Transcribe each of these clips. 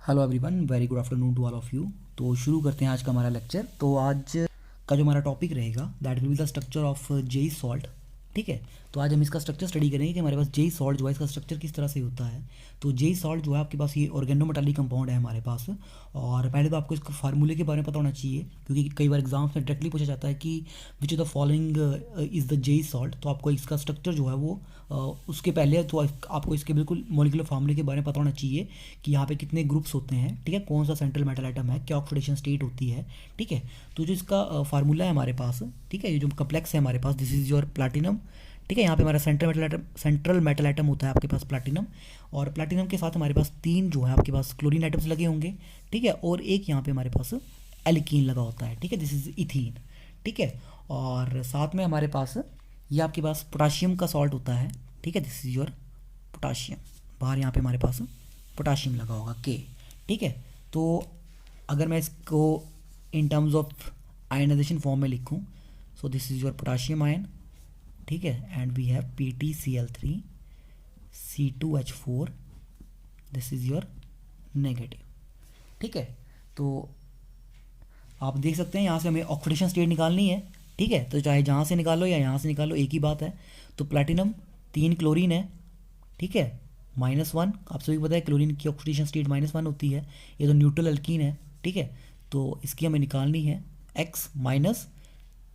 Hello everyone, very good afternoon to all of you. तो शुरू करते हैं आज का हमारा लेक्चर। तो आज का जो हमारा टॉपिक रहेगा that will be the structure of Zeise salt. ठीक है, तो आज हम इसका स्ट्रक्चर स्टडी करेंगे कि हमारे पास जेई सॉल्ट जो है इसका स्ट्रक्चर किस तरह से होता है। तो जेई सॉल्ट जो है आपके पास ये ऑर्गेनोमेटालिक कंपाउंड है हमारे पास। और पहले तो आपको इसका फार्मूले के बारे में पता होना चाहिए, क्योंकि कई बार एग्जाम्स में डायरेक्टली पूछा जाता है कि which of the following is the Zeise salt. तो आपको इसका स्ट्रक्चर जो है वो उसके पहले तो आपको इसके बिल्कुल मॉलिक्यूलर फार्मूले के बारे में पता होना चाहिए कि यहाँ पे कितने ग्रुप्स होते हैं। ठीक है, कौन सा सेंट्रल मेटल आइटम है, क्या ऑक्सीडेशन स्टेट होती है। ठीक है, तो जो इसका फार्मूला है हमारे पास, ठीक है, ये जो कम्प्लेक्स है हमारे पास, दिस इज योर प्लैटिनम। ठीक है, यहाँ पे हमारा सेंट्रल मेटल आइटम होता है आपके पास प्लैटिनम। और प्लैटिनम के साथ हमारे पास 3 जो है आपके पास क्लोरीन आइटम्स लगे होंगे। ठीक है, और एक यहाँ पे हमारे पास एल्कीन लगा होता है। ठीक है, दिस इज इथीन। ठीक है, और साथ में हमारे पास ये आपके पास पोटाशियम का सॉल्ट होता है। ठीक है, दिस इज योर पोटाशियम। बाहर यहाँ पे हमारे पास पोटाशियम लगा होगा के। ठीक है, तो अगर मैं इसको in terms of ionisation form में लिखूँ, so this is your potassium ion. ठीक है, and we have PtCl3 C2H4, this is your negative. ठीक है, तो आप देख सकते हैं यहाँ से हमें ऑक्सीडेशन स्टेट निकालनी है। ठीक है, तो चाहे जहाँ से निकालो या यहाँ से निकालो एक ही बात है। तो प्लैटिनम 3 क्लोरीन है। ठीक है, -1, आप सभी को पता है क्लोरीन की ऑक्सीडेशन स्टेट -1 होती है। ये तो न्यूट्रल अल्कीन है। ठीक है, तो इसकी हमें निकालनी है x माइनस,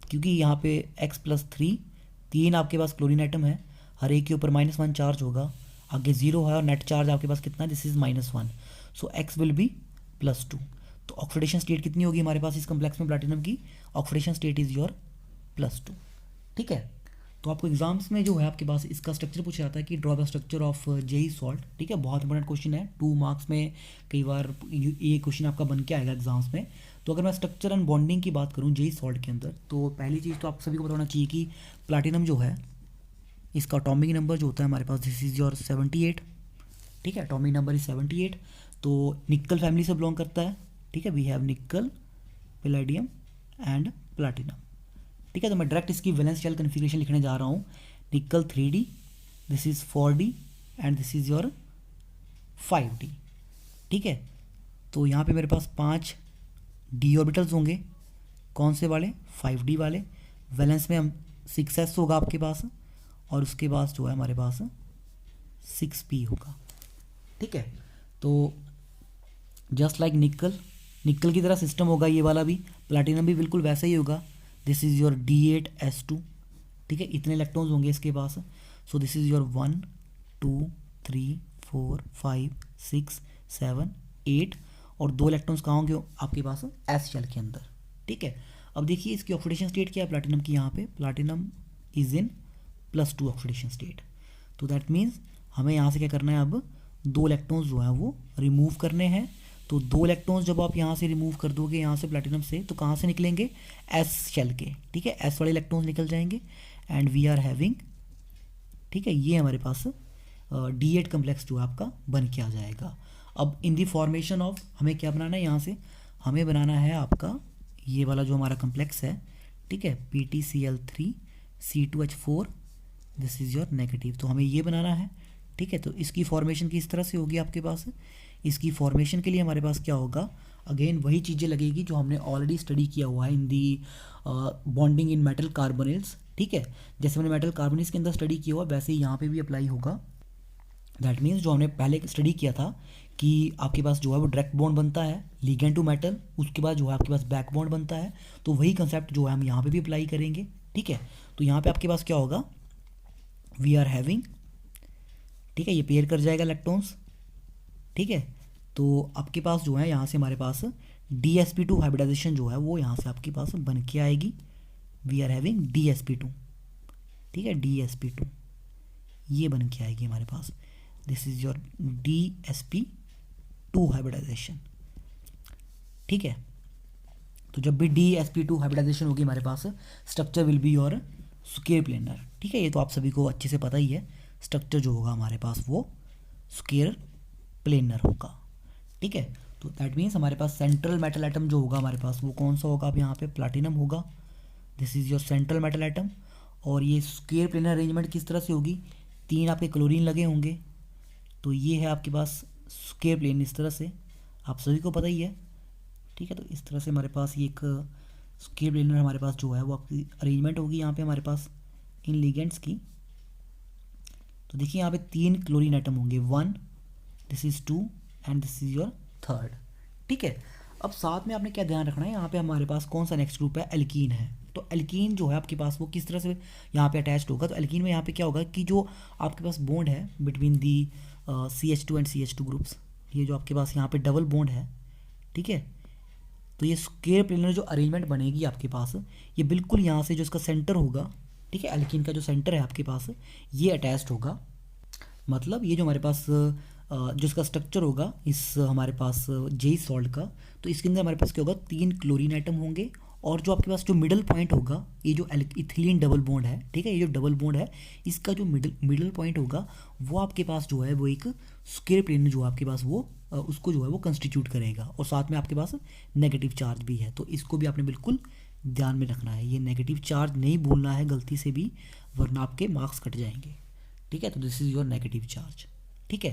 क्योंकि यहाँ पे x+3 3 आपके पास क्लोरीन आइटम है, हर एक के ऊपर -1 चार्ज होगा, आगे 0 है और नेट चार्ज आपके पास कितना है, this is -1। So x will be +2। तो ऑक्सीडेशन स्टेट कितनी होगी हमारे पास इस कम्प्लेक्स में प्लैटिनम की, ऑक्सीडेशन स्टेट इज योर +2। ठीक है, तो आपको एग्जाम्स में जो है आपके पास इसका स्ट्रक्चर पूछा जाता है कि draw the structure of Zeise salt. ठीक है, बहुत इंपॉर्टेंट क्वेश्चन है, 2 मार्क्स में कई बार ये क्वेश्चन आपका बन के आएगा एग्जाम्स में। तो अगर मैं स्ट्रक्चर एंड बॉन्डिंग की बात करूँ जेई सॉल्ट के अंदर, तो पहली चीज़ तो आप सभी को पता होना चाहिए कि प्लैटिनम जो है इसका एटॉमिक नंबर जो होता है हमारे पास, दिस इज योर 78। ठीक है, एटॉमिक नंबर इज 78। तो निकल फैमिली से बिलोंग करता है। ठीक है, वी हैव निकल, पैलेडियम एंड प्लैटिनम। ठीक है, तो मैं डायरेक्ट इसकी वैलेंस शेल कन्फिग्रेशन लिखने जा रहा हूँ। निकल 3D, this is 4D and this is your 5D। ठीक है, तो यहाँ पे मेरे पास 5 d ऑर्बिटल्स होंगे। कौन से वाले, 5D वाले। वैलेंस में हम 6s होगा आपके पास, और उसके बाद जो है हमारे पास 6p होगा। ठीक है, तो जस्ट लाइक निकल की तरह सिस्टम होगा ये वाला भी, प्लैटिनम भी बिल्कुल वैसा ही होगा। This is your D8S2। ठीक है, इतने इलेक्ट्रॉन्स होंगे इसके पास। सो दिस इज़ योर 1 2 3 4 5 6 7 8, और 2 इलेक्ट्रॉन्स कहाँ होंगे आपके पास, एस शेल के अंदर। ठीक है, अब देखिए इसकी ऑक्सीडेशन स्टेट क्या है प्लैटिनम की, यहाँ पे platinum is in +2 oxidation state. तो दैट मीन्स हमें यहाँ से क्या करना है, अब 2 इलेक्ट्रॉन्स जो है वो रिमूव करने हैं। तो 2 इलेक्ट्रॉन्स जब आप यहाँ से रिमूव कर दोगे यहाँ से प्लैटिनम से, तो कहाँ से निकलेंगे, एस शेल के। ठीक है, एस वाले इलेक्ट्रॉन्स निकल जाएंगे एंड वी आर हैविंग, ठीक है, ये हमारे पास D8 कम्प्लेक्स जो है आपका बन के आ जाएगा। अब इन दी फॉर्मेशन ऑफ हमें क्या बनाना है, यहाँ से हमें बनाना है आपका ये वाला जो हमारा कम्प्लेक्स है। ठीक है, PtCl3 C2H4, this is your negative. तो हमें ये बनाना है। ठीक है, तो इसकी फॉर्मेशन किस तरह से होगी आपके पास, इसकी फॉर्मेशन के लिए हमारे पास क्या होगा, अगेन वही चीज़ें लगेगी जो हमने ऑलरेडी स्टडी किया हुआ है इन दी बॉन्डिंग इन मेटल कार्बोनिल्स। ठीक है, जैसे हमने मेटल कार्बोनिल्स के अंदर स्टडी किया हुआ वैसे ही यहाँ पे भी अप्लाई होगा। दैट मीन्स जो हमने पहले स्टडी किया था कि आपके पास जो है वो डायरेक्ट बॉन्ड बनता है लिगेंड टू मेटल, उसके बाद जो है आपके पास बैक बॉन्ड बनता है, तो वही कंसेप्ट जो है हम यहाँ पे भी अप्लाई करेंगे। ठीक है, तो यहाँ पे आपके पास क्या होगा, वी आर हैविंग, ठीक है, ये पेयर कर जाएगा इलेक्ट्रॉन्स। ठीक है, तो आपके पास जो है यहाँ से हमारे पास DsP2 हाइब्रिडाइजेशन जो है वो यहाँ से आपके पास बन के आएगी। We are having DsP2। ठीक है, DsP2 ये बन के आएगी हमारे पास, this is your DsP2 hybridisation. ठीक है, तो जब भी DsP2 हाइब्रिडाइजेशन होगी हमारे पास, structure will be your square planar. ठीक है, ये तो आप सभी को अच्छे से पता ही है, स्ट्रक्चर जो होगा हमारे पास वो स्क्वायर प्लेनर होगा। ठीक है, तो दैट मीन्स हमारे पास सेंट्रल मेटल एटम जो होगा हमारे पास वो कौन सा होगा, अब यहाँ पे प्लैटिनम होगा। This is your central metal atom. और ये स्क्वायर प्लेनर अरेंजमेंट किस तरह से होगी, 3 आपके क्लोरीन लगे होंगे, तो ये है आपके पास स्क्वायर प्लेन इस तरह से। आप सभी को पता ही है। ठीक है, तो इस तरह से हमारे पास ये एक स्केल प्लेनर हमारे पास जो है वो आपकी अरेंजमेंट होगी यहाँ पे हमारे पास इन लिगेंड्स की। तो देखिए यहाँ पे 3 क्लोरीन एटम होंगे, 1, this is 2 and this is your 3rd। ठीक है, अब साथ में आपने क्या ध्यान रखना है, यहाँ पे हमारे पास कौन सा नेक्स्ट ग्रुप है, एल्कीन है। तो एल्कीन जो है आपके पास वो किस तरह से यहाँ पे अटैच्ड होगा, तो एल्कीन में यहाँ पे क्या होगा कि जो आपके पास बॉन्ड है between the CH2 and CH2 groups, ये जो आपके पास यहाँ पे डबल बॉन्ड है, ठीक है, तो ये स्क्वायर प्लेनर जो अरेंजमेंट बनेगी आपके पास, ये बिल्कुल यहाँ से जो इसका सेंटर होगा, ठीक है, एल्कीन का जो सेंटर है आपके पास ये अटैच्ड होगा। मतलब ये जो हमारे पास जो इसका स्ट्रक्चर होगा इस हमारे पास जेई सॉल्ट का, तो इसके अंदर हमारे पास क्या होगा, 3 क्लोरीन आइटम होंगे और जो आपके पास जो मिडल पॉइंट होगा, ये जो इथिलीन डबल बॉन्ड है, ठीक है, ये जो डबल बॉन्ड है इसका जो मिडल पॉइंट होगा वो आपके पास जो है वो एक स्क्वायर प्लेनर जो है आपके पास वो उसको जो है वो कंस्टिट्यूट करेगा और साथ में आपके पास नेगेटिव चार्ज भी है। तो इसको भी आपने बिल्कुल ध्यान में रखना है, ये नेगेटिव चार्ज नहीं भूलना है गलती से भी, वरना आपके मार्क्स कट जाएंगे। ठीक है, तो this is your negative charge. ठीक है,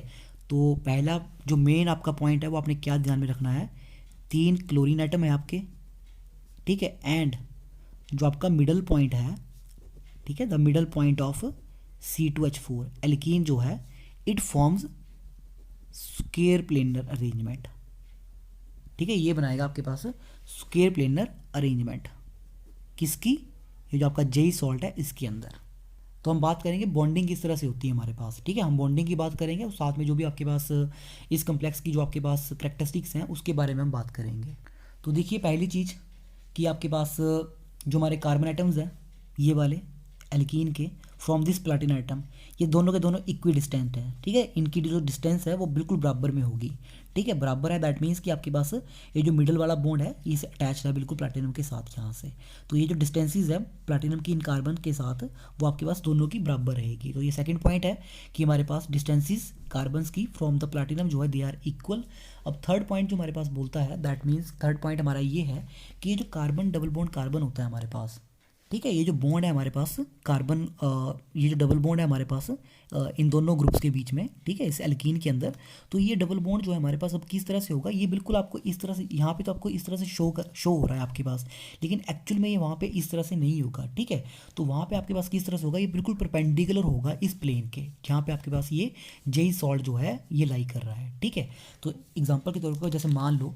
तो पहला जो मेन आपका पॉइंट है वो आपने क्या ध्यान में रखना है, 3 क्लोरीन आइटम है आपके, ठीक है, एंड जो आपका मिडल पॉइंट है, ठीक है, the middle point of C2H4 alkene जो है it forms square planar arrangement. ठीक है, ये बनाएगा आपके पास स्क्वायर प्लेनर अरेंजमेंट किसकी, ये जो आपका जेई सॉल्ट है इसके अंदर। तो हम बात करेंगे बॉन्डिंग किस तरह से होती है हमारे पास। ठीक है, हम बॉन्डिंग की बात करेंगे और साथ में जो भी आपके पास इस कम्प्लेक्स की जो आपके पास करैक्टरिस्टिक्स हैं उसके बारे में हम बात करेंगे। तो देखिए पहली चीज़ कि आपके पास जो हमारे कार्बन आइटम्स हैं ये वाले एल्कीन के फ्रॉम दिस प्लाटिन आइटम, ये दोनों के दोनों इक्वी डिस्टेंट हैं। ठीक है, इनकी जो डिस्टेंस है वो बिल्कुल बराबर में होगी। ठीक है, बराबर है, दैट मीन्स कि आपके पास ये जो मिडल वाला बॉन्ड है ये अटैच है बिल्कुल प्लैटिनम के साथ यहाँ से। तो ये जो डिस्टेंसेस है प्लैटिनम की इन कार्बन के साथ वो आपके पास दोनों की बराबर रहेगी। तो ये सेकंड पॉइंट है कि हमारे पास डिस्टेंसेस कार्बन्स की फ्रॉम द प्लैटिनम जो है दे आर इक्वल। अब थर्ड पॉइंट जो हमारे पास बोलता है, दैट मीन्स थर्ड पॉइंट हमारा ये है कि ये जो कार्बन डबल बॉन्ड कार्बन होता है हमारे पास, ठीक है, ये जो बॉन्ड है हमारे पास कार्बन, ये जो डबल बॉन्ड है हमारे पास इन दोनों ग्रुप्स के बीच में, ठीक है, इस एल्कीन के अंदर, तो ये डबल बॉन्ड जो है हमारे पास अब किस तरह से होगा, ये बिल्कुल आपको इस तरह से यहाँ पे तो आपको इस तरह से शो हो रहा है आपके पास, लेकिन एक्चुअल में ये वहाँ पे इस तरह से नहीं होगा। ठीक है, तो वहाँ पे आपके पास किस तरह से होगा, ये बिल्कुल परपेंडिकुलर होगा इस प्लेन के जहाँ पे आपके पास ये जेई सॉल्ट जो है ये लाई कर रहा है। ठीक है, तो एग्जाम्पल के तौर पर जैसे मान लो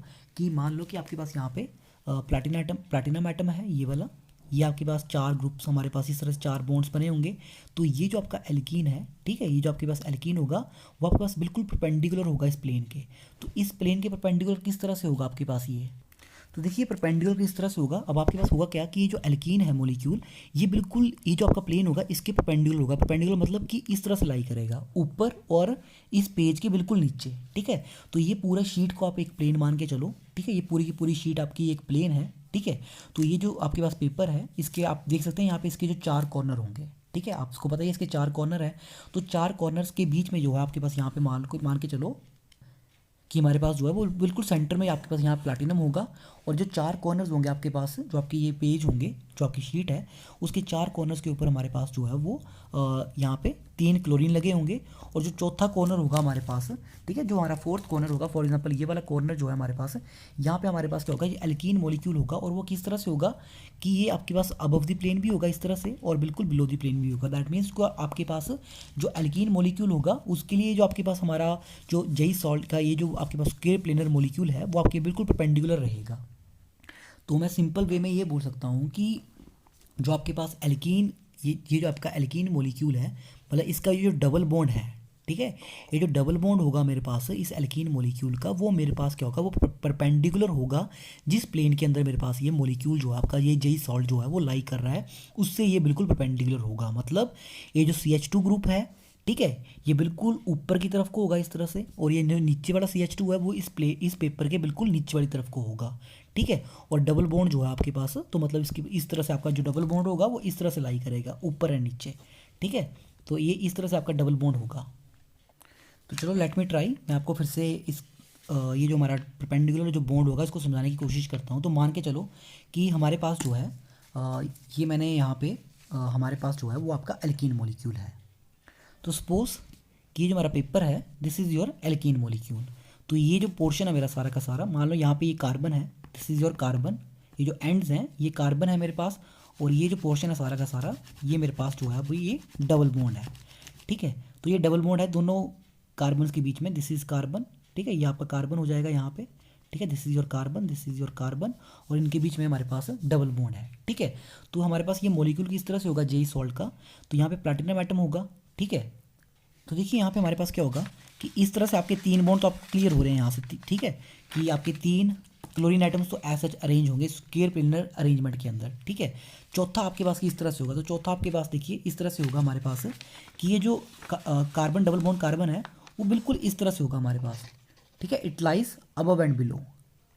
कि आपके पास यहाँ पे प्लैटिनम आइटम है ये वाला, ये आपके पास 4 ग्रुप्स हमारे पास इस तरह से 4 बॉन्ड्स बने होंगे। तो ये जो आपका एल्कीन है, ठीक है, ये जो आपके पास एल्कीन होगा वो आपके पास बिल्कुल परपेंडिकुलर होगा इस प्लेन के। तो इस प्लेन के परपेंडिकुलर किस तरह से होगा आपके पास ये, तो देखिए परपेंडिकुलर किस तरह से होगा। अब आपके पास होगा क्या कि ये जो एल्कीन है मॉलिक्यूल, ये बिल्कुल ये जो आपका प्लेन होगा इसके परपेंडिकुलर होगा। परपेंडिकुलर मतलब कि इस तरह से लाई करेगा ऊपर और इस पेज के बिल्कुल नीचे। ठीक है, तो ये पूरा शीट को आप एक प्लेन मान के चलो। ठीक है, ये पूरी की पूरी शीट आपकी एक प्लेन है। ठीक है, तो ये जो आपके पास पेपर है इसके आप देख सकते हैं यहाँ पे इसके जो 4 कॉर्नर होंगे। ठीक है, आपको पता है इसके 4 कॉर्नर है, तो 4 कॉर्नर्स के बीच में जो है आपके पास यहाँ पे मान के चलो कि हमारे पास जो है वो बिल्कुल सेंटर में आपके पास यहाँ प्लैटिनम होगा और जो 4 कॉर्नर्स होंगे आपके पास, जो आपके ये पेज होंगे, जो आपकी शीट है उसके 4 कॉर्नर्स के ऊपर हमारे पास जो है वो यहाँ पे 3 क्लोरीन लगे होंगे और जो चौथा कॉर्नर होगा हमारे पास, ठीक है, जो हमारा 4th कॉर्नर होगा, फॉर एग्जांपल ये वाला कॉर्नर जो है हमारे पास, यहाँ पे हमारे पास क्या होगा, ये एल्कीन मॉलिक्यूल होगा और वो किस तरह से होगा कि ये आपके पास अबव द प्लेन भी होगा इस तरह से और बिल्कुल बिलो द प्लेन भी होगा। दैट मीन्स को आपके पास जो एल्कीन मॉलिक्यूल होगा उसके लिए जो आपके पास हमारा जो जेई सॉल्ट का ये जो आपके पास स्क्वायर प्लेनर मॉलिक्यूल है वो आपके बिल्कुल परपेंडिकुलर रहेगा। तो मैं सिंपल वे में ये बोल सकता हूँ कि जो आपके पास एल्कीन ये जो आपका एल्कीन मॉलिक्यूल है, मतलब इसका ये जो डबल बॉन्ड है, ठीक है, ये जो डबल बॉन्ड होगा मेरे पास इस एल्कीन मॉलिक्यूल का, वो मेरे पास क्या होगा, वो परपेंडिकुलर होगा जिस प्लेन के अंदर मेरे पास ये मॉलिक्यूल जो है आपका ये जेई सॉल्ट जो है वो लाई कर रहा है उससे ये बिल्कुल परपेंडिकुलर होगा। मतलब ये जो CH2 ग्रुप है, ठीक है, ये बिल्कुल ऊपर की तरफ को होगा इस तरह से और ये नीचे वाला CH2 है वो इस पेपर के बिल्कुल नीचे वाली तरफ को होगा। ठीक है, और डबल बॉन्ड जो है आपके पास, तो मतलब इसकी इस तरह से आपका जो डबल बॉन्ड होगा वो इस तरह से लाई करेगा ऊपर एंड नीचे। ठीक है, तो ये इस तरह से आपका डबल बॉन्ड होगा। तो चलो लेट मी ट्राई, मैं आपको फिर से इस ये जो हमारा परपेंडिकुलर जो बॉन्ड होगा इसको समझाने की कोशिश करता हूँ। तो मान के चलो कि हमारे पास जो है ये मैंने यहाँ पे हमारे पास जो है वो आपका एल्कीन मॉलिक्यूल है। तो सपोज कि जो हमारा पेपर है this is your alkene molecule. तो ये जो पोर्शन है मेरा सारा का सारा, मान लो यहाँ पे ये कार्बन है, दिस इज़ योर कार्बन, ये जो एंड्स हैं ये कार्बन है मेरे पास, और ये जो पोर्शन है सारा का सारा ये मेरे पास जो है वो ये डबल बॉन्ड है। ठीक है, तो ये डबल बॉन्ड है दोनों कार्बन्स के बीच में, दिस इज़ कार्बन। ठीक है, ये आपका कार्बन हो जाएगा यहाँ पे। ठीक है, this is your carbon, this is your carbon, और इनके बीच में हमारे पास डबल बॉन्ड है। ठीक है, तो हमारे पास ये मॉलिक्यूल किस तरह से होगा जेई सॉल्ट का, तो यहाँ पे प्लैटिनम एटम होगा। ठीक है, तो देखिए यहाँ पे हमारे पास क्या होगा कि इस तरह से आपके 3 बॉन्ड तो आप क्लियर हो रहे हैं यहाँ से। ठीक है, कि आपके 3 क्लोरीन आइटम्स तो एज सच अरेंज होंगे स्क्वायर प्लेनर अरेंजमेंट के अंदर। ठीक है, चौथा आपके पास इस तरह से होगा, तो चौथा आपके पास देखिए इस तरह से होगा हमारे पास कि ये जो कार्बन डबल बॉन्ड कार्बन है वो बिल्कुल इस तरह से होगा हमारे पास। ठीक है, it lies above and below.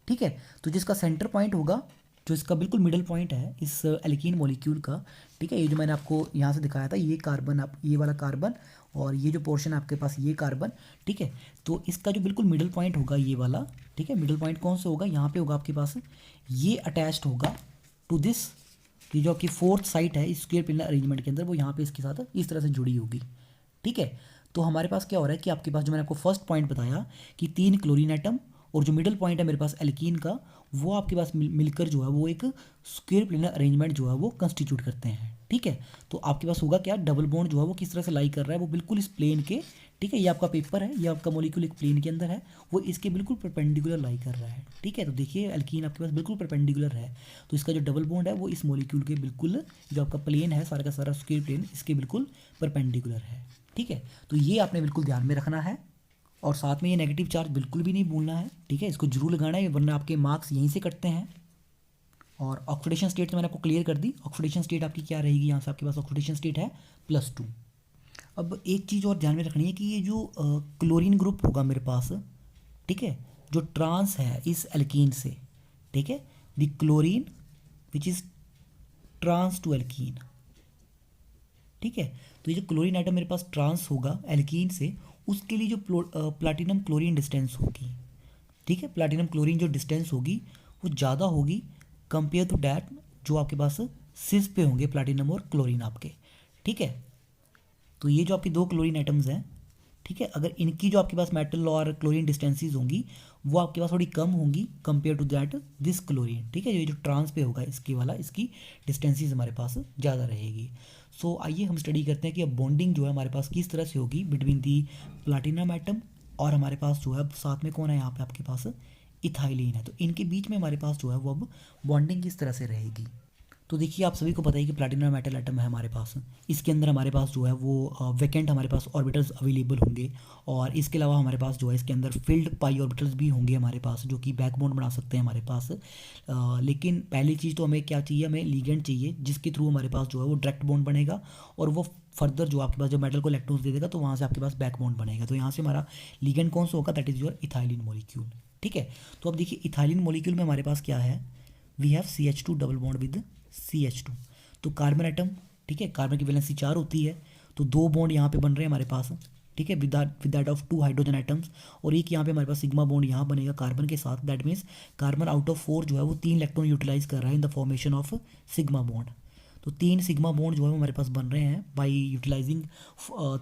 ठीक है, तो जिसका सेंटर पॉइंट होगा, जो इसका बिल्कुल मिडल पॉइंट है इस एल्कीन मॉलिक्यूल का। ठीक है, ये जो मैंने आपको यहाँ से दिखाया था ये कार्बन, आप ये वाला कार्बन, और ये जो पोर्शन आपके पास ये कार्बन। ठीक है, तो इसका जो बिल्कुल मिडल पॉइंट होगा ये वाला। ठीक है, मिडल पॉइंट कौन सा होगा, यहाँ पे होगा आपके पास, ये अटैच्ड होगा टू दिस, ये जो आपकी फोर्थ साइट है स्क्वायर प्लेनर अरेंजमेंट के अंदर, वो यहाँ पे इसके साथ इस तरह से जुड़ी होगी। ठीक है, तो हमारे पास क्या हो रहा है कि आपके पास जो मैंने आपको फर्स्ट पॉइंट बताया कि 3 क्लोरीन एटम और जो मिडल पॉइंट है मेरे पास एल्कीन का, वो आपके पास मिलकर जो है वो एक स्क्वायर प्लेनर अरेंजमेंट जो है वो कंस्टिट्यूट करते हैं। ठीक है, तो आपके पास होगा क्या, डबल बॉन्ड जो है वो किस तरह से लाई कर रहा है, वो बिल्कुल इस प्लेन के, ठीक है, ये आपका पेपर है, ये आपका मॉलिक्यूल एक प्लेन के अंदर है, वो इसके बिल्कुल परपेंडिकुलर लाई कर रहा है। ठीक है, तो देखिए एल्कीन आपके पास बिल्कुल परपेंडिकुलर है, तो इसका जो डबल बॉन्ड है वो इस मॉलिक्यूल के बिल्कुल, जो आपका प्लेन है सारा का सारा स्क्वायर प्लेन, इसके बिल्कुल परपेंडिकुलर है। ठीक है, तो ये आपने बिल्कुल ध्यान में रखना है, और साथ में ये नेगेटिव चार्ज बिल्कुल भी नहीं भूलना है। ठीक है, इसको जरूर लगाना है, वरना आपके मार्क्स यहीं से कटते हैं। और ऑक्सीडेशन स्टेट तो मैंने आपको क्लियर कर दी, ऑक्सीडेशन स्टेट आपकी क्या रहेगी, यहाँ से आपके पास ऑक्सीडेशन स्टेट है +2। अब एक चीज़ और ध्यान में रखनी है कि ये जो क्लोरीन ग्रुप होगा मेरे पास, ठीक है, जो ट्रांस है इस एल्कीन से, ठीक है, the chlorine which is trans to alkene. ठीक है, तो ये जो क्लोरीन आइटम मेरे पास ट्रांस होगा एल्कीन से, उसके लिए जो प्लैटिनम क्लोरीन डिस्टेंस होगी, ठीक है, प्लैटिनम क्लोरीन जो डिस्टेंस होगी वो ज़्यादा होगी कंपेयर टू डैट जो आपके पास सिस पे होंगे प्लैटिनम और क्लोरीन आपके। ठीक है, तो ये जो आपकी 2 क्लोरीन आइटम्स हैं, ठीक है, अगर इनकी जो आपके पास मेटल और क्लोरीन डिस्टेंसेस होंगी वो आपके पास थोड़ी कम होंगी compare to that this chlorine. ठीक है, ये जो ट्रांस पे होगा इसकी वाला, इसकी डिस्टेंसेस हमारे पास ज़्यादा रहेगी। सो आइए हम स्टडी करते हैं कि अब बॉन्डिंग जो है हमारे पास किस तरह से होगी बिटवीन दी प्लैटिनम एटम और हमारे पास जो है साथ में कौन है यहाँ पे आपके पास इथाइलिन है, तो इनके बीच में हमारे पास जो है वो अब बॉन्डिंग किस तरह से रहेगी। तो देखिए आप सभी को पता है कि प्लैटिनम मेटल एटम है हमारे पास, इसके अंदर हमारे पास जो है वो वैकेंट हमारे पास ऑर्बिटल्स अवेलेबल होंगे, और इसके अलावा हमारे पास जो है इसके अंदर फिल्ड पाई ऑर्बिटल्स भी होंगे हमारे पास, जो कि बैकबोन बना सकते हैं हमारे पास। लेकिन पहली चीज़ तो हमें क्या चाहिए, हमें लिगेंड चाहिए जिसके थ्रू हमारे पास जो है वो डायरेक्ट बॉन्ड बनेगा, और वो फर्दर जो आपके पास जो मेटल को इलेक्ट्रॉन्स दे देगा तो वहाँ से आपके पास बैक बॉन्ड बनेगा। तो यहाँ से हमारा लिगेंड कौन सा होगा, that is your ethylene molecule. ठीक है, तो अब देखिए इथाइलिन मॉलिक्यूल में हमारे पास क्या है, we have CH2 double bond with CH2। तो कार्बन एटम, ठीक है, कार्बन की वैलेंसी 4 होती है, तो 2 बॉन्ड यहाँ पे बन रहे हैं हमारे पास। ठीक है, with that of 2 hydrogen atoms, और एक यहाँ पे हमारे पास सिग्मा बॉन्ड यहाँ बनेगा कार्बन के साथ। That means carbon out of 4 जो है वो 3 इलेक्ट्रॉन यूटिलाइज कर रहा है in the formation of sigma bond. तो 3 सिग्मा बॉन्ड जो है वो हमारे पास बन रहे हैं by utilising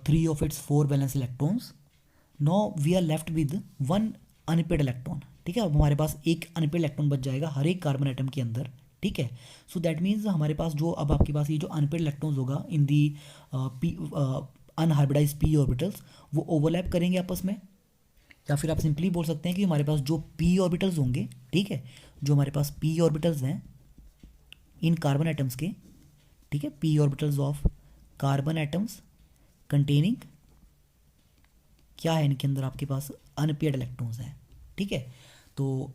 3 of its 4 valence electrons. No we are left with 1 unpaired electron. ठीक है, अब हमारे पास एक अनपेड इलेक्ट्रॉन बच जाएगा हर एक कार्बन एटम के अंदर। ठीक है, सो दैट मीन्स हमारे पास जो अब आपके पास ये जो अनपेड इलेक्ट्रॉन्स होगा इन दी अनहाइब्रिडाइज p ऑर्बिटल्स, वो ओवरलैप करेंगे आपस में, या फिर आप सिंपली बोल सकते हैं कि हमारे पास जो p ऑर्बिटल्स होंगे, ठीक है, जो हमारे पास p ऑर्बिटल्स हैं इन कार्बन एटम्स के, ठीक है, p orbitals of carbon atoms containing क्या है, इनके अंदर आपके पास अनपेड इलेक्ट्रॉन्स हैं। ठीक है, तो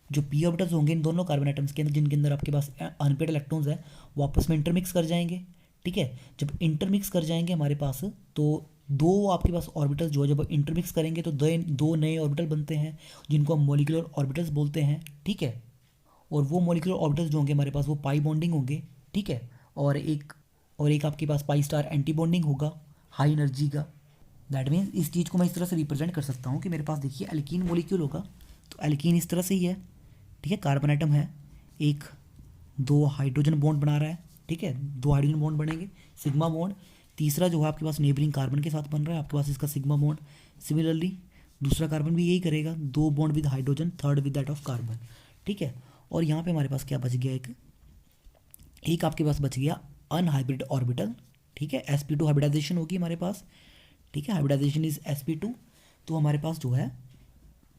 जो p ऑर्बिटल्स होंगे इन दोनों कार्बन एटम्स के अंदर जिनके अंदर आपके पास अनपेड इलेक्ट्रॉन्स हैं, वो आपस में इंटरमिक्स कर जाएंगे। ठीक है, जब इंटरमिक्स कर जाएंगे हमारे पास, तो 2 आपके पास ऑर्बिटल्स जो है जब इंटरमिक्स करेंगे तो 2 नए ऑर्बिटल बनते हैं जिनको हम मॉलिक्यूलर ऑर्बिटल्स बोलते हैं। ठीक है, और वो मॉलिक्यूलर ऑर्बिटल्स जो होंगे हमारे पास वो पाई बॉन्डिंग होंगे। ठीक है, और एक आपके पास पाई स्टार एंटी बॉन्डिंग होगा हाई एनर्जी का। दैट मीन्स इस चीज़ को मैं इस तरह से रिप्रेजेंट कर सकता हूँ कि मेरे पास देखिए एल्कीन मॉलिक्यूल होगा, तो एल्कीन इस तरह से ही है। ठीक है, कार्बन एटम है, 2 हाइड्रोजन बॉन्ड बना रहा है। ठीक है, 2 हाइड्रोजन बॉन्ड बनेंगे, सिग्मा बॉन्ड। तीसरा जो है आपके पास नेबरिंग कार्बन के साथ बन रहा है, आपके पास इसका सिग्मा बॉन्ड। सिमिलरली दूसरा कार्बन भी यही करेगा, 2 bond with hydrogen, third with that of carbon, ठीक है। और यहाँ पे हमारे पास क्या बच गया, एक आपके पास बच गया अनहाइब्रिड ऑर्बिटल, ठीक है। sp2 हाइब्रिडाइजेशन होगी हमारे पास, ठीक है, हाइब्रिडाइजेशन इज sp2। तो हमारे पास जो है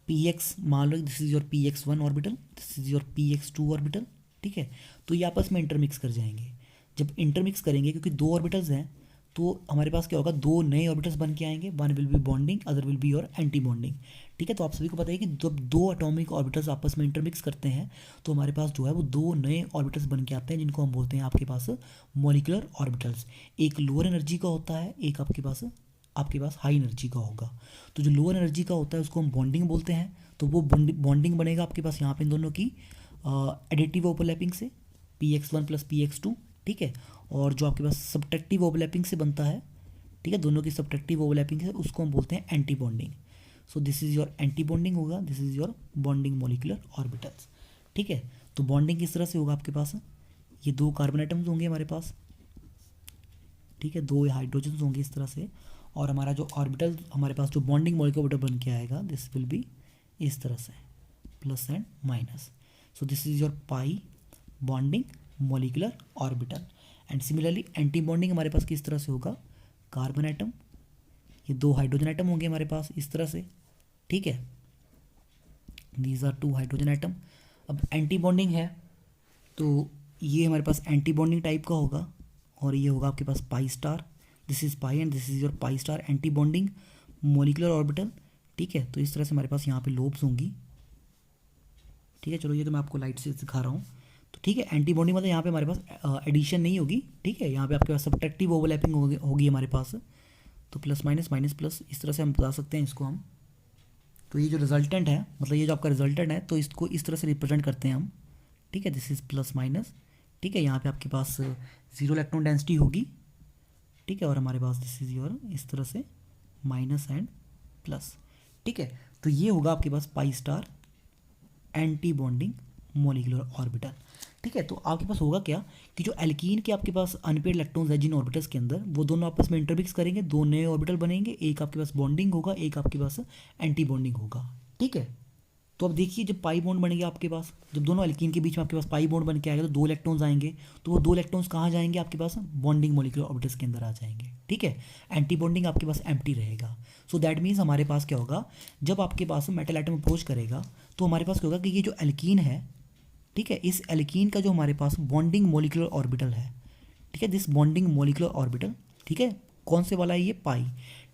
px, मान लो this is your px1 orbital, this is your px2 orbital, ठीक है। तो ये आपस में इंटरमिक्स कर जाएंगे। जब इंटरमिक्स करेंगे, क्योंकि 2 ऑर्बिटल्स हैं, तो हमारे पास क्या होगा, 2 नए ऑर्बिटल्स बन के आएंगे, one will be bonding, other will be your anti bonding, ठीक है। तो आप सभी को पता है कि जब 2 एटॉमिक ऑर्बिटल्स आपस में इंटरमिक्स करते हैं तो हमारे पास जो है वो 2 नए ऑर्बिटल्स बन के आते हैं, जिनको हम बोलते हैं आपके पास मॉलिक्यूलर ऑर्बिटल्स। एक लोअर एनर्जी का होता है, एक आपके पास हाई एनर्जी का होगा। तो जो लोअर एनर्जी का होता है उसको हम बॉन्डिंग बोलते हैं। तो वो बॉन्डिंग बनेगा आपके पास यहाँ पे इन दोनों की एडिटिव ओवरलैपिंग से, px1 प्लस px2, ठीक है। और जो आपके पास सब्ट्रैक्टिव ओवरलैपिंग से बनता है, ठीक है, दोनों की सब्ट्रैक्टिव ओवरलैपिंग है, उसको हम बोलते हैं anti bonding. So this is your anti bonding होगा, this is your bonding molecular orbitals, ठीक है। तो बॉन्डिंग किस तरह से होगा आपके पास, ये 2 कार्बन एटम्स होंगे हमारे पास, ठीक है, 2 हाइड्रोजन होंगे इस तरह से, और हमारा जो ऑर्बिटल हमारे पास जो बॉन्डिंग मॉलिक्यूलर ऑर्बिटल बन के आएगा, दिस विल बी इस तरह से, plus and minus. So this is your pi bonding molecular orbital. And similarly anti bonding हमारे पास किस तरह से होगा, कार्बन एटम, ये 2 हाइड्रोजन एटम होंगे हमारे पास इस तरह से, ठीक है, दीज आर 2 हाइड्रोजन एटम। अब एंटी बॉन्डिंग है तो ये हमारे पास एंटी बॉन्डिंग टाइप का होगा, और ये होगा आपके पास pi star, this is pi and this is your pi star anti bonding molecular orbital, ठीक है। तो इस तरह से हमारे पास यहाँ पे लोब्स होंगी, ठीक है। चलो ये तो मैं आपको लाइट से दिखा रहा हूँ, तो ठीक है। एंटी बॉन्डिंग मतलब यहाँ पे हमारे पास एडिशन नहीं होगी, ठीक है, यहाँ पे आपके पास सब्ट्रैक्टिव ओवरलैपिंग होगी हमारे पास, तो प्लस माइनस माइनस प्लस, इस तरह से हम बता सकते हैं इसको हम। तो ये जो रिजल्टेंट है, मतलब ये जो आपका रिजल्टेंट है, तो इसको इस तरह से रिप्रेजेंट करते हैं हम, ठीक है, दिस इज प्लस माइनस, ठीक है। यहाँ पे आपके पास 0 इलेक्ट्रॉन डेंसिटी होगी, ठीक है, और हमारे पास दिस इज योर इस तरह से माइनस एंड प्लस, ठीक है। तो ये होगा आपके पास pi star anti bonding molecular orbital, ठीक है। तो आपके पास होगा क्या कि जो एल्कीन के आपके पास अनपेड इलेक्ट्रॉन्स है जिन ऑर्बिटल्स के अंदर, वो दोनों आपस में इंटरमिक्स करेंगे, 2 नए ऑर्बिटल बनेंगे, एक आपके पास बॉन्डिंग होगा, एक आपके पास एंटी बॉन्डिंग होगा, ठीक है। तो अब देखिए जब पाई बॉन्ड बनेगा आपके पास, जब दोनों एल्कीन के बीच में आपके पास पाई बॉन्ड बन के आएगा तो 2 इलेक्ट्रॉन्स आएंगे, तो वो 2 इलेक्ट्रॉन्स कहाँ जाएंगे आपके पास, बॉन्डिंग मॉलिक्यूलर ऑर्बिटल्स के अंदर आ जाएंगे, ठीक है। एंटी बॉन्डिंग आपके पास एम्प्टी रहेगा। सो दैट मीन्स हमारे पास क्या होगा, जब आपके पास मेटल एटम अप्रोच करेगा तो हमारे पास क्या होगा कि ये जो एल्कीन है, ठीक है, इस एल्कीन का जो हमारे पास बॉन्डिंग मॉलिक्यूलर ऑर्बिटल है, ठीक है, दिस बॉन्डिंग मॉलिक्यूलर ऑर्बिटल, ठीक है, कौन से वाला है ये, पाई,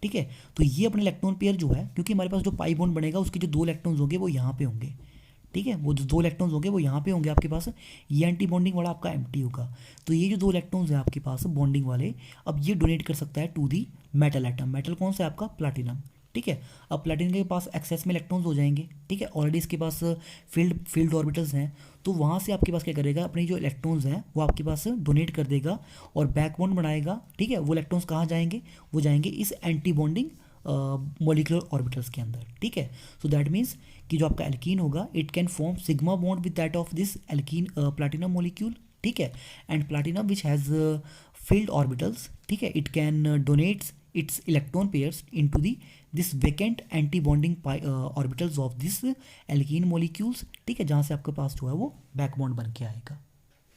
ठीक है। तो ये अपने इलेक्ट्रॉन पेयर जो है, क्योंकि हमारे पास जो पाई बॉन्ड बनेगा उसके जो 2 इलेक्ट्रॉन्स होंगे वो यहाँ पे होंगे, ठीक है, वो जो 2 इलेक्ट्रॉन्स होंगे वो यहाँ पे होंगे आपके पास, ये एंटी बॉन्डिंग वाला आपका एम्प्टी होगा। तो ये जो 2 इलेक्ट्रॉन्स हैं आपके पास बॉन्डिंग वाले, अब ये डोनेट कर सकता है to the metal atom. Metal कौन सा है आपका, प्लैटिनम, ठीक है। अब प्लैटिनम के पास एक्सेस में इलेक्ट्रॉन्स हो जाएंगे, ठीक है, ऑलरेडी इसके पास फील्ड ऑर्बिटल्स हैं, तो वहाँ से आपके पास क्या करेगा, अपनी जो इलेक्ट्रॉन्स हैं वो आपके पास डोनेट कर देगा और बैकबोन बनाएगा, ठीक है। वो इलेक्ट्रॉन्स कहाँ जाएंगे, वो जाएंगे इस एंटी बॉन्डिंग मॉलिक्यूलर ऑर्बिटल्स के अंदर, ठीक है। सो दैट मीन्स कि जो आपका एल्कीन होगा, it can form sigma bond with that of this alkene platinum molecule, ठीक है। And platinum which has filled orbitals, ठीक है, it can donates its electron pairs into the this vacant anti bonding orbitals of this alkene molecules, ठीक है, जहाँ से आपके पास जो है वो बैक बॉन्ड बन के आएगा।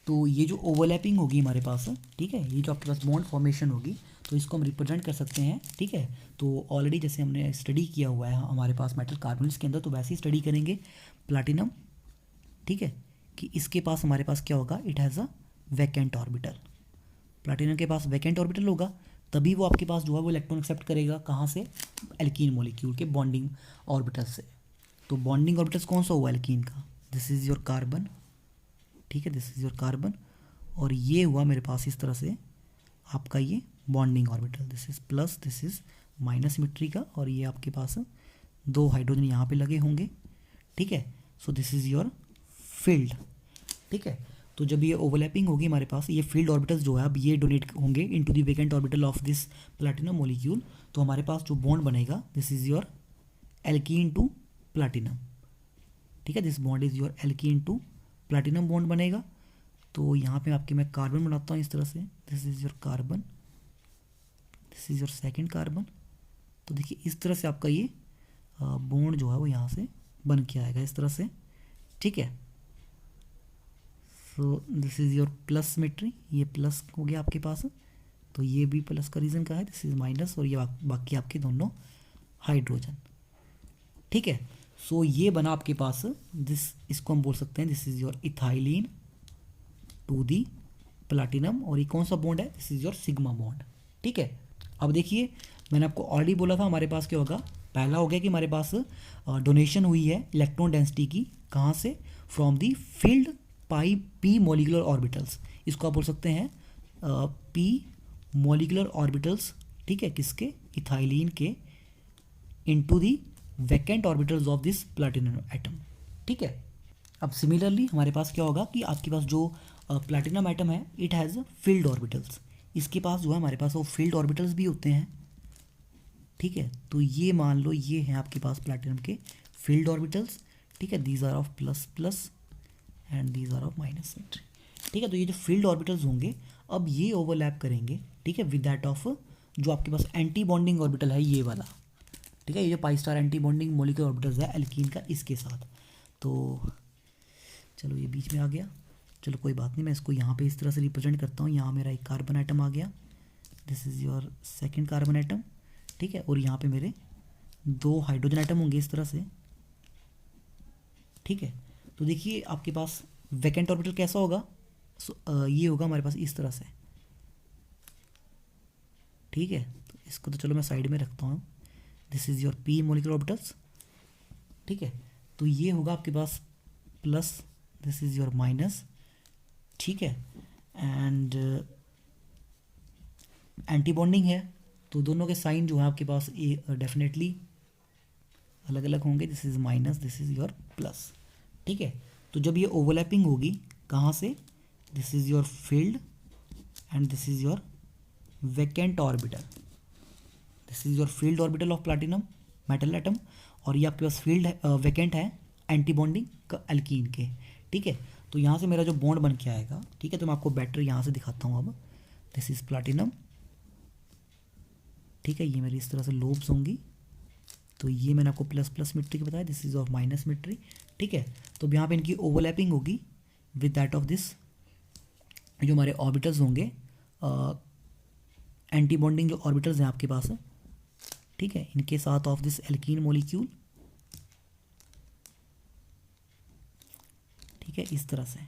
तो ये जो ओवरलैपिंग होगी हमारे पास, ठीक है, ये जो आपके पास बॉन्ड फॉर्मेशन होगी, तो इसको हम रिप्रेजेंट कर सकते हैं, ठीक है। तो ऑलरेडी जैसे हमने स्टडी किया हुआ है हमारे पास मेटल कार्बोनेट्स के अंदर, तो वैसे ही स्टडी करेंगे प्लैटिनम, ठीक है, कि इसके पास हमारे पास क्या होगा, it has a vacant orbital. Platinum के पास वैकेंट ऑर्बिटल होगा, तभी वो आपके पास जो है वो इलेक्ट्रॉन एक्सेप्ट करेगा, कहाँ से, एल्कीन मॉलिक्यूल के बॉन्डिंग ऑर्बिटल से। तो बॉन्डिंग ऑर्बिटल्स कौन सा हुआ एल्कीन का, दिस इज़ योर कार्बन, ठीक है, दिस इज़ योर कार्बन, और ये हुआ मेरे पास इस तरह से आपका ये bonding orbital, this is plus, this is minus symmetry का, और ये आपके पास 2 हाइड्रोजन यहाँ पे लगे होंगे, ठीक है। So this is your field, ठीक है। तो जब ये ओवरलैपिंग होगी हमारे पास, ये फील्ड ऑर्बिटल्स जो है अब ये डोनेट होंगे into the vacant orbital of this platinum molecule, तो हमारे पास जो बॉन्ड बनेगा, this is your alkene to platinum, ठीक है, this bond is your alkene to platinum bond बनेगा। तो यहाँ पे आपके मैं कार्बन बनाता हूँ इस तरह से, this is your carbon, this is your second carbon. तो देखिए इस तरह से आपका ये बॉन्ड जो है वो यहाँ से बन के आएगा इस तरह से, ठीक है। So this is your plus symmetry, ये प्लस हो गया आपके पास, तो ये भी प्लस का रीज़न का है, दिस इज़ माइनस, और ये बाकी आपके दोनों हाइड्रोजन, ठीक है। सो ये बना आपके पास इसको हम बोल सकते हैं this is your ethylene to the platinum, और ये कौन सा बॉन्ड है, this is your sigma bond, ठीक है। अब देखिए मैंने आपको ऑलरेडी बोला था हमारे पास क्या होगा, पहला हो गया कि हमारे पास डोनेशन हुई है इलेक्ट्रॉन डेंसिटी की, कहाँ से, from the field pi P molecular orbitals, इसको आप बोल सकते हैं पी मोलिकुलर ऑर्बिटल्स, ठीक है, किसके, इथाइलिन के, into the vacant orbitals of this platinum atom, ठीक है। अब सिमिलरली हमारे पास क्या होगा कि आपके पास जो प्लैटिनम एटम है इट हैज़ फील्ड ऑर्बिटल्स, इसके पास जो है हमारे पास वो फील्ड ऑर्बिटल्स भी होते हैं, ठीक है। तो ये मान लो ये हैं आपके पास प्लैटिनम के फील्ड ऑर्बिटल्स, ठीक है, these are of plus plus and these are of minus symmetry, ठीक है। तो ये जो फील्ड ऑर्बिटल्स होंगे अब ये ओवरलैप करेंगे, ठीक है, विद दैट ऑफ जो आपके पास एंटी बॉन्डिंग ऑर्बिटल है ये वाला, ठीक है, ये जो पाई star anti bonding molecular orbitals है एल्कीन का, इसके साथ। तो चलो ये बीच में आ गया, चलो कोई बात नहीं, मैं इसको यहाँ पे इस तरह से रिप्रेजेंट करता हूँ, यहाँ मेरा एक कार्बन आइटम आ गया, this is your second carbon atom, ठीक है, और यहाँ पे मेरे 2 हाइड्रोजन आइटम होंगे इस तरह से, ठीक है। तो देखिए आपके पास वैकेंट ऑर्बिटल कैसा होगा, ये होगा हमारे पास इस तरह से, ठीक है। तो इसको तो चलो मैं साइड में रखता हूँ, this is your P molecular orbitals, ठीक है। तो ये होगा आपके पास plus, this is your minus, ठीक है, एंड एंटी बॉन्डिंग है तो दोनों के साइन जो है आपके पास डेफिनेटली अलग अलग होंगे, this is minus, this is your plus, ठीक है। तो जब ये ओवरलैपिंग होगी कहाँ से, this is your field and this is your vacant orbital, this is your filled orbital of platinum metal atom, और ये आपके पास फील्ड वैकेंट है एंटी बॉन्डिंग का एल्कीन के, ठीक है। तो यहाँ से मेरा जो बॉन्ड बन के आएगा, ठीक है, तो मैं आपको बेटर यहाँ से दिखाता हूँ अब, दिस इज़ प्लैटिनम, ठीक है, ये मेरी इस तरह से लोब्स होंगी, तो ये मैंने आपको प्लस प्लस सिमेट्री बताया, this is of minus symmetry, ठीक है। तो यहाँ पे इनकी ओवरलैपिंग होगी विद दैट ऑफ दिस, जो हमारे ऑर्बिटल्स होंगे एंटी बॉन्डिंग जो ऑर्बिटल्स हैं आपके पास है, ठीक है, इनके साथ ऑफ दिस एल्कीन मॉलिक्यूल, ठीक है, इस तरह से,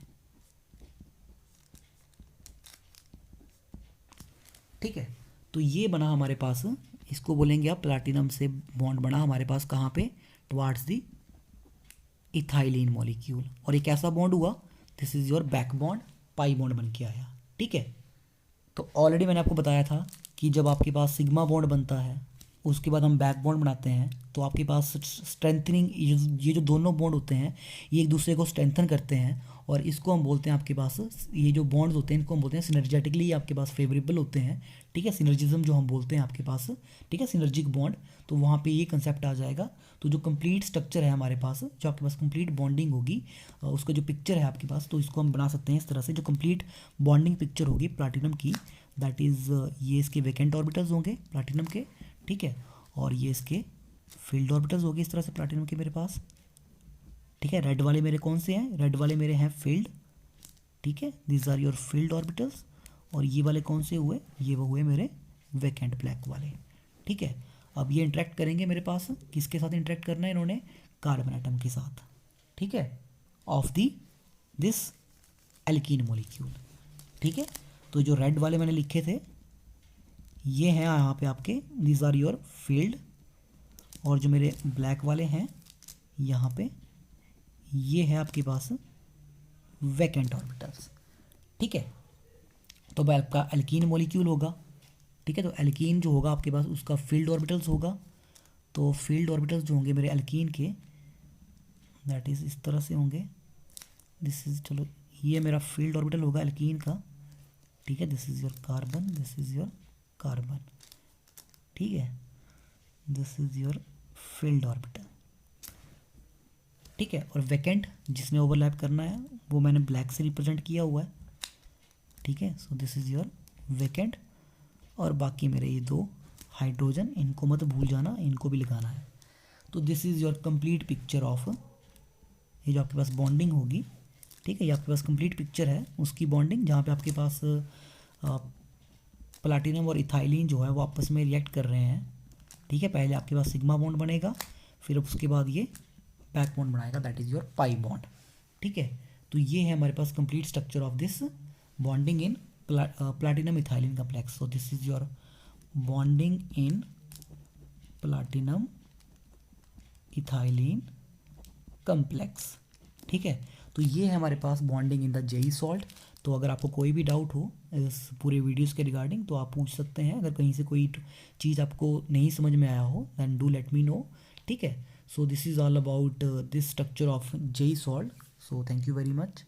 ठीक है। तो ये बना हमारे पास, इसको बोलेंगे आप प्लैटिनम से बॉन्ड बना हमारे पास कहाँ पे, टुवार्ड्स दी इथाइलिन मॉलिक्यूल, और एक ऐसा बॉन्ड हुआ, this is your back bond, pi bond बन के आया, ठीक है। तो ऑलरेडी मैंने आपको बताया था कि जब आपके पास सिग्मा बॉन्ड बनता है उसके बाद हम बैक बॉन्ड बनाते हैं, तो आपके पास स्ट्रेंथनिंग, ये जो दोनों बॉन्ड होते हैं ये एक दूसरे को स्ट्रेंथन करते हैं, और इसको हम बोलते हैं आपके पास, ये जो बॉन्ड्स होते हैं इनको हम बोलते हैं सिनर्जेटिकली आपके पास फेवरेबल होते हैं, ठीक है, सिनर्जिज्म जो हम बोलते हैं आपके पास, ठीक है, सिनर्जिक बॉन्ड, तो वहाँ पे ये कंसेप्ट आ जाएगा। तो जो कंप्लीट स्ट्रक्चर है हमारे पास, जो आपके पास कंप्लीट बॉन्डिंग होगी, उसका जो पिक्चर है आपके पास, तो इसको हम बना सकते हैं इस तरह से, जो कंप्लीट बॉन्डिंग पिक्चर होगी प्लैटिनम की, दैट इज़ ये इसके वैकेंट ऑर्बिटल्स होंगे प्लैटिनम के, ठीक है, और ये इसके फील्ड ऑर्बिटल्स होंगे इस तरह से प्लैटिनम के मेरे पास, ठीक है। रेड वाले मेरे कौन से हैं, रेड वाले मेरे हैं फील्ड, ठीक है, these are your filled orbitals, और ये वाले कौन से हुए, ये वो हुए मेरे वैकेंट ब्लैक वाले, ठीक है। अब ये इंटरेक्ट करेंगे मेरे पास, किसके साथ इंटरेक्ट करना है इन्होंने, कार्बन आइटम के साथ, ठीक है, of the this alkene molecule, ठीक है। तो जो रेड वाले मैंने लिखे थे ये हैं यहाँ पे आपके, दीज आर योर फील्ड, और जो मेरे ब्लैक वाले हैं यहाँ पे ये है आपके पास वैकेंट ऑर्बिटल्स, ठीक है। तो अब आपका एल्कीन मॉलिक्यूल होगा, ठीक है, तो एल्कीन जो होगा आपके पास उसका फील्ड ऑर्बिटल्स होगा, तो फील्ड ऑर्बिटल्स जो होंगे मेरे एल्कीन के, दैट इज़ इस तरह से होंगे, दिस इज़, चलो ये मेरा फील्ड ऑर्बिटल होगा एल्कीन का, ठीक है, this is your carbon, this is your carbon, ठीक है, this is your filled orbital, ठीक है। और वैकेंट जिसने ओवरलैप करना है वो मैंने ब्लैक से रिप्रेजेंट किया हुआ है, ठीक है, so this is your vacant, और बाकी मेरे ये 2 हाइड्रोजन, इनको मत भूल जाना, इनको भी लगाना है। तो this is your complete picture of, ये जो आपके पास बॉन्डिंग होगी, ठीक है, ये आपके पास कंप्लीट पिक्चर है उसकी बॉन्डिंग, जहाँ पे आपके पास प्लाटिनम और इथाइलिन जो है वो आपस में रिएक्ट कर रहे हैं, ठीक है। पहले आपके पास सिग्मा बॉन्ड बनेगा, फिर उसके बाद ये बैक बॉन्ड बनाएगा, that is your pi bond, ठीक है। तो ये है हमारे पास complete structure of this bonding in platinum ethylene complex. So this is your bonding in platinum ethylene complex, ठीक है। तो ये है हमारे पास bonding in the Zeise salt. तो अगर आपको कोई भी डाउट हो इस पूरे वीडियोस के रिगार्डिंग तो आप पूछ सकते हैं, अगर कहीं से कोई चीज़ आपको नहीं समझ में आया हो then do let me know, ठीक है। So this is all about this structure of Zeise salt. So thank you very much.